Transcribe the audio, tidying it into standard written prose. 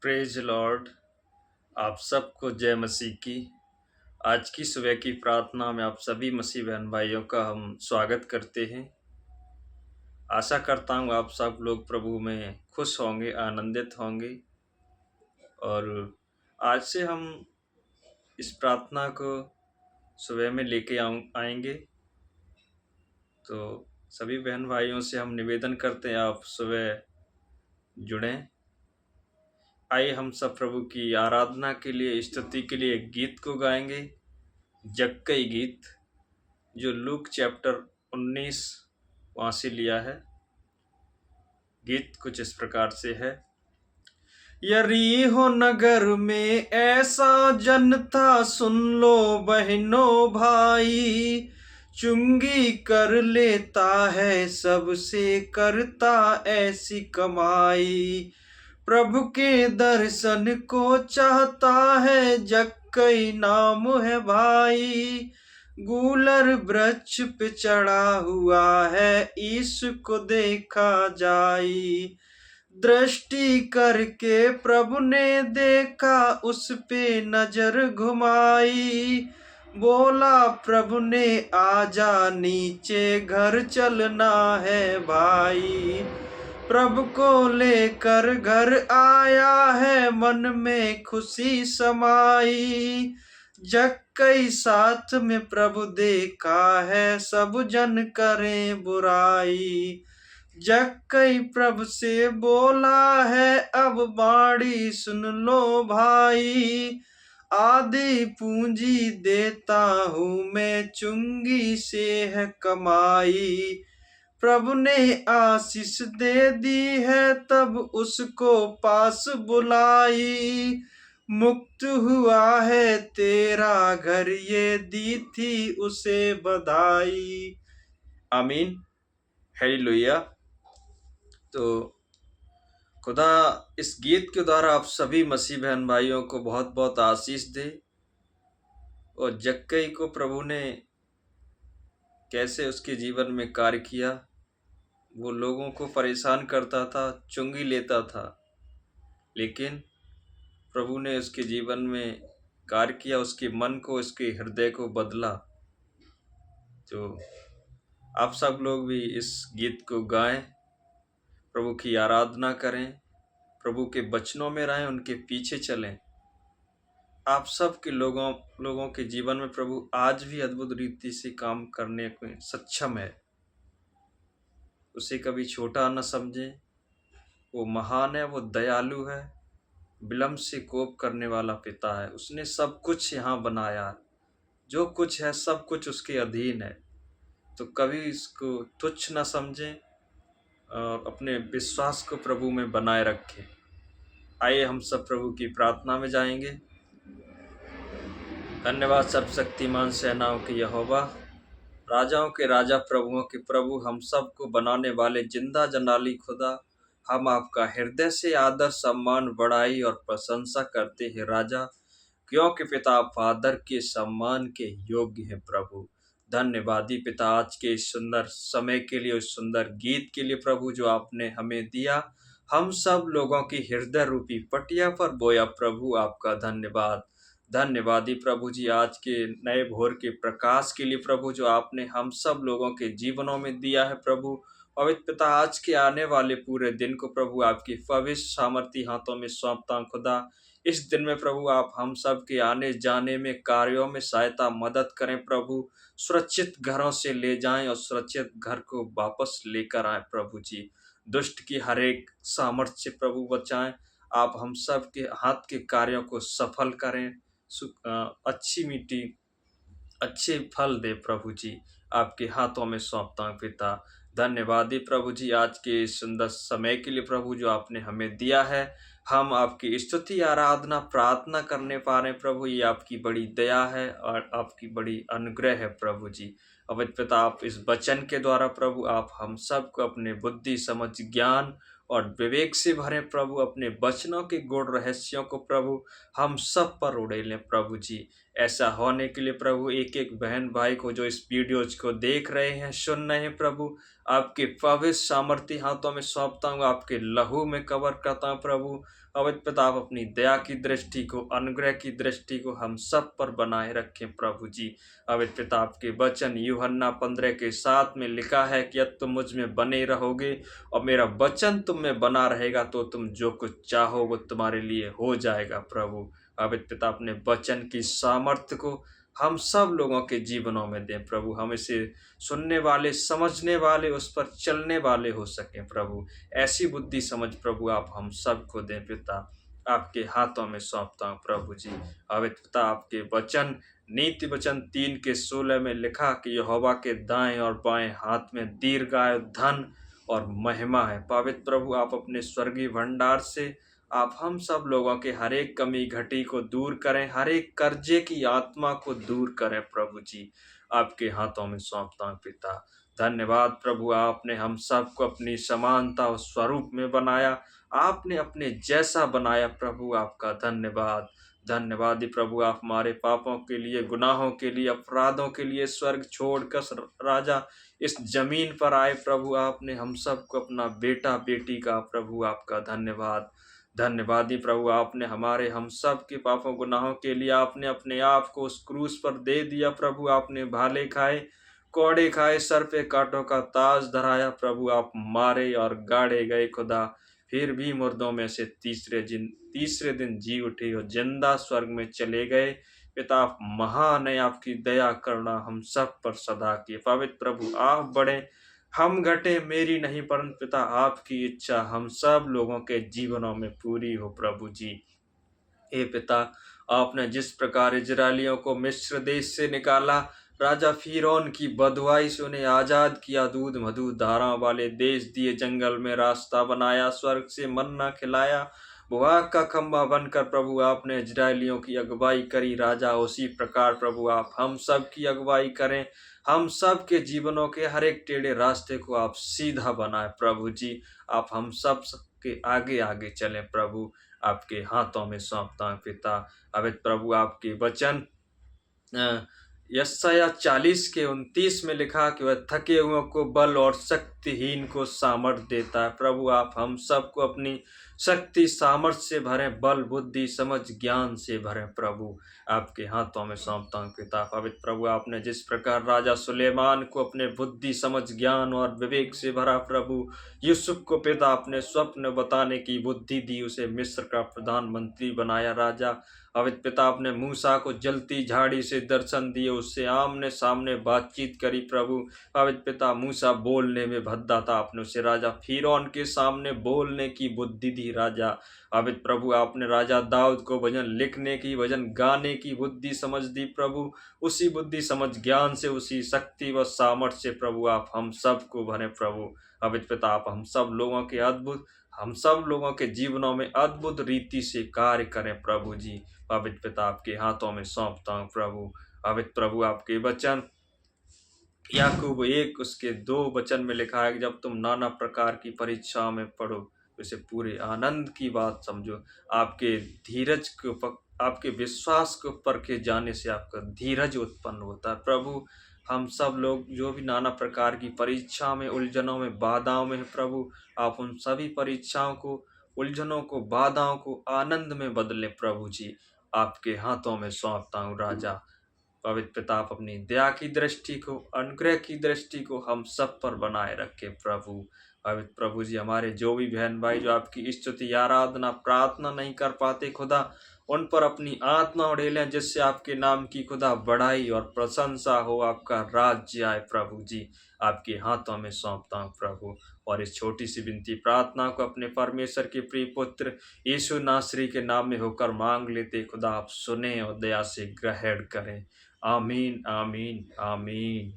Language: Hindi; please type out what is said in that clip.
Praise Lord. आप सबको जय मसीह की। आज की सुबह की प्रार्थना में आप सभी मसीह बहन भाइयों का हम स्वागत करते हैं। आशा करता हूँ आप सब लोग प्रभु में खुश होंगे, आनंदित होंगे। और आज से हम इस प्रार्थना को सुबह में लेके आएंगे। तो सभी बहन भाइयों से हम निवेदन करते हैं आप सुबह जुड़ें। आइए हम सब प्रभु की आराधना के लिए, स्तुति के लिए एक गीत को गाएंगे, जक्कई गीत, जो लूक चैप्टर 19 वहाँ से लिया है। गीत कुछ इस प्रकार से है। यरीहो नगर में ऐसा जन था, सुन लो बहनों भाई, चुंगी कर लेता है सबसे, करता ऐसी कमाई। प्रभु के दर्शन को चाहता है, जक्कई नाम है भाई। गूलर वृक्ष पे चढ़ा हुआ है, इसको देखा जाई। दृष्टि करके प्रभु ने देखा, उस पे नजर घुमाई। बोला प्रभु ने, आजा नीचे, घर चलना है भाई। प्रभु को लेकर घर आया है, मन में खुशी समाई। जक्कई साथ में प्रभु देखा है, सब जन करें बुराई। जक्कई प्रभु से बोला है, अब बाड़ी सुन लो भाई। आधी पूंजी देता हूँ मैं, चुंगी से है कमाई। प्रभु ने आशीष दे दी है, तब उसको पास बुलाई। मुक्त हुआ है तेरा घर, ये दी थी उसे बधाई। आमीन, हालेलुया। तो खुदा इस गीत के द्वारा आप सभी मसीह बहन भाइयों को बहुत बहुत आशीष दे। और जक्कई को प्रभु ने कैसे उसके जीवन में कार्य किया। वो लोगों को परेशान करता था, चुंगी लेता था, लेकिन प्रभु ने उसके जीवन में कार्य किया, उसके मन को, उसके हृदय को बदला। तो आप सब लोग भी इस गीत को गाएं, प्रभु की आराधना करें, प्रभु के वचनों में रहें, उनके पीछे चलें। आप सब के लोगों के जीवन में प्रभु आज भी अद्भुत रीति से काम करने में सक्षम है। उसे कभी छोटा न समझें। वो महान है, वो दयालु है, विलम्ब से कोप करने वाला पिता है। उसने सब कुछ यहाँ बनाया, जो कुछ है सब कुछ उसके अधीन है। तो कभी इसको तुच्छ न समझें और अपने विश्वास को प्रभु में बनाए रखें। आइए हम सब प्रभु की प्रार्थना में जाएंगे। धन्यवाद सर्वशक्तिमान सेनाओं के यहोवा, राजाओं के राजा, प्रभुओं के प्रभु, हम सब को बनाने वाले जिंदा जनाली खुदा, हम आपका हृदय से आदर, सम्मान, बड़ाई और प्रशंसा करते हैं राजा, क्योंकि पिता आप आदर के, सम्मान के योग्य हैं प्रभु। धन्यवादी पिता, आज के इस सुंदर समय के लिए, उस सुंदर गीत के लिए प्रभु जो आपने हमें दिया, हम सब लोगों की हृदय रूपी पटिया पर बोया प्रभु, आपका धन्यवाद। धन्यवादी प्रभु जी, आज के नए भोर के प्रकाश के लिए प्रभु जो आपने हम सब लोगों के जीवनों में दिया है प्रभु। पवित्र पिता, आज के आने वाले पूरे दिन को प्रभु आपकी पवित्र सामर्थी हाथों में सौंपता हूं खुदा। इस दिन में प्रभु आप हम सब के आने जाने में, कार्यों में सहायता मदद करें प्रभु। सुरक्षित घरों से ले जाएं और सुरक्षित घर को वापस लेकर आए प्रभु जी। दुष्ट की हर एक सामर्थ्य से प्रभु बचाएं। आप हम सब के हाथ के कार्यों को सफल करें, अच्छी मिट्टी, अच्छे फल दे प्रभु जी। आपके हाथों में सौंपता हूं पिता। धन्यवादी प्रभु जी, आज के इस सुंदर समय के लिए प्रभु जो आपने हमें दिया है। हम आपकी स्तुति, आराधना, प्रार्थना करने पा रहे हैं प्रभु। ये आपकी बड़ी दया है और आपकी बड़ी अनुग्रह है प्रभु जी। अवैध पिता, आप इस वचन के द्वारा प्रभु आप हम सबको अपने बुद्धि, समझ, ज्ञान और विवेक से भरें प्रभु। अपने वचनों के गूढ़ रहस्यों को प्रभु हम सब पर उड़ेलें प्रभु जी। ऐसा होने के लिए प्रभु एक एक बहन भाई को जो इस वीडियोज को देख रहे हैं, सुन रहे हैं प्रभु, आपके पवित्र सामर्थ्य हाथों में सौंपता हूँ, आपके लहू में कवर करता हूँ प्रभु। पवित्र पिता, आप अपनी दया की दृष्टि को, अनुग्रह की दृष्टि को हम सब पर बनाए रखें प्रभु जी। पवित्र पिता, आपके वचन यूहन्ना 15:7 में लिखा है कि अब तुम मुझ में बने रहोगे और मेरा वचन तुम में बना रहेगा तो तुम जो कुछ चाहो वो तुम्हारे लिए हो जाएगा प्रभु। पवित्र पिता, अपने वचन की सामर्थ्य को हम सब लोगों के जीवनों में दें प्रभु। हम इसे सुनने वाले, समझने वाले, उस पर चलने वाले हो सकें प्रभु। ऐसी बुद्धि समझ प्रभु आप हम सबको दें पिता। आपके हाथों में सौंपता हूँ प्रभु जी। पवित्र पिता, आपके वचन नीति वचन 3:16 में लिखा कि यहोवा के दाएं और बाएं हाथ में दीर्घायु, धन और महिमा है। पवित्र प्रभु, आप अपने स्वर्गीय भंडार से आप हम सब लोगों के हर एक कमी घटी को दूर करें, हर एक कर्जे की आत्मा को दूर करें प्रभु जी। आपके हाथों में सौंपता हूँ पिता। धन्यवाद प्रभु, आपने हम सबको अपनी समानता और स्वरूप में बनाया, आपने अपने जैसा बनाया प्रभु। आपका धन्यवाद। धन्यवाद ही प्रभु, आप हमारे पापों के लिए, गुनाहों के लिए, अपराधों के लिए स्वर्ग छोड़कर राजा इस जमीन पर आए प्रभु। आपने हम सबको अपना बेटा बेटी का प्रभु। आपका धन्यवाद। धन्यवाद ही प्रभु, आपने हमारे हम सब के पापों गुनाहों के लिए आपने अपने आप को उस क्रूस पर दे दिया प्रभु। आपने भाले खाए, कोड़े खाए, सर पे कांटों का ताज धराया प्रभु। आप मारे और गाड़े गए खुदा, फिर भी मुर्दों में से तीसरे दिन जी उठे और जिंदा स्वर्ग में चले गए पिता। आप महान है, आपकी दया करुणा हम सब पर सदा की। पवित्र प्रभु, आप बड़े, हम घटे, मेरी नहीं परंतु पिता आपकी इच्छा हम सब लोगों के जीवनों में पूरी हो प्रभु जी। हे पिता, आपने जिस प्रकार इजरायलियों को मिस्र देश से निकाला, राजा फिरौन की बदुआई से उन्हें आजाद किया, दूध मधु धाराओं वाले देश दिए, जंगल में रास्ता बनाया, स्वर्ग से मन्ना खिलाया, बुआग का खंभा बनकर प्रभु आपने इजरायलियों की अगुवाई करी। राजा, उसी प्रकार प्रभु आप हम सब की अगुवाई करें, हम सब के जीवनों के हर एक टेढ़े रास्ते को आप सीधा बनाए प्रभु जी। आप हम सब के आगे आगे चलें प्रभु। आपके हाथों में सौंपता हूँ पिता। पवित्र प्रभु, आपके वचन यशायाह 40:29 में लिखा कि वह थके हुओं को बल और शक्तिहीन को सामर्थ देता है प्रभु। आप हम सबको अपनी शक्ति सामर्थ से भरें, बल बुद्धि समझ ज्ञान से भरें प्रभु। आपके हाथों में सौंपता हूँ पिता। पवित्र प्रभु, आपने जिस प्रकार राजा सुलेमान को अपने बुद्धि समझ ज्ञान और विवेक से भरा प्रभु, यूसुफ को पिता अपने स्वप्न बताने की बुद्धि दी, उसे मिस्र का प्रधानमंत्री बनाया राजा। पवित्र पिता, आपने मूसा को जलती झाड़ी से दर्शन दिए, उससे आमने सामने बातचीत करी प्रभु। पवित्र पिता, मूसा बोलने में भद्दा था, आपने उसे राजा फिरौन के सामने बोलने की बुद्धि दी राजा। पवित्र प्रभु, आपने राजा दाऊद को भजन लिखने की, भजन गाने की बुद्धि समझ दी प्रभु। उसी बुद्धि समझ ज्ञान से, उसी शक्ति व सामर्थ्य से प्रभु आप हम सबको भरे प्रभु। पवित्र पिता, आप हम सब लोगों के जीवनों में अद्भुत रीति से कार्य करें प्रभु जी। पवित्र पिता, आपके हाथों में सौंपता हूँ प्रभु। पवित्र प्रभु, आपके वचन याकूब 1 उसके 2 वचन में लिखा है कि जब तुम नाना प्रकार की परीक्षाओं में पड़ो तो इसे पूरे आनंद की बात समझो। आपके विश्वास को परखे जाने से आपका धीरज उत्पन्न होता है प्रभु। हम सब लोग जो भी नाना प्रकार की परीक्षा में, उलझनों में, बाधाओं में है प्रभु, आप उन सभी परीक्षाओं को, उलझनों को, बाधाओं को आनंद में बदलें प्रभु जी। आपके हाथों में सौंपता हूँ राजा। पवित्र पिता, आप अपनी दया की दृष्टि को, अनुग्रह की दृष्टि को हम सब पर बनाए रखें प्रभु। पवित्र प्रभु जी, हमारे जो भी बहन भाई जो आपकी स्तुति, आराधना, प्रार्थना नहीं कर पाते खुदा, उन पर अपनी आत्मा उड़ेलें, जिससे आपके नाम की खुदा बढ़ाई और प्रशंसा हो, आपका राज्य आए प्रभु जी। आपके हाथों में सौंपता हूँ प्रभु। और इस छोटी सी विनती प्रार्थना को अपने परमेश्वर के प्रिय पुत्र यीशु नासरी के नाम में होकर मांग लेते खुदा, आप सुने और दया से ग्रहण करें। आमीन, आमीन, आमीन।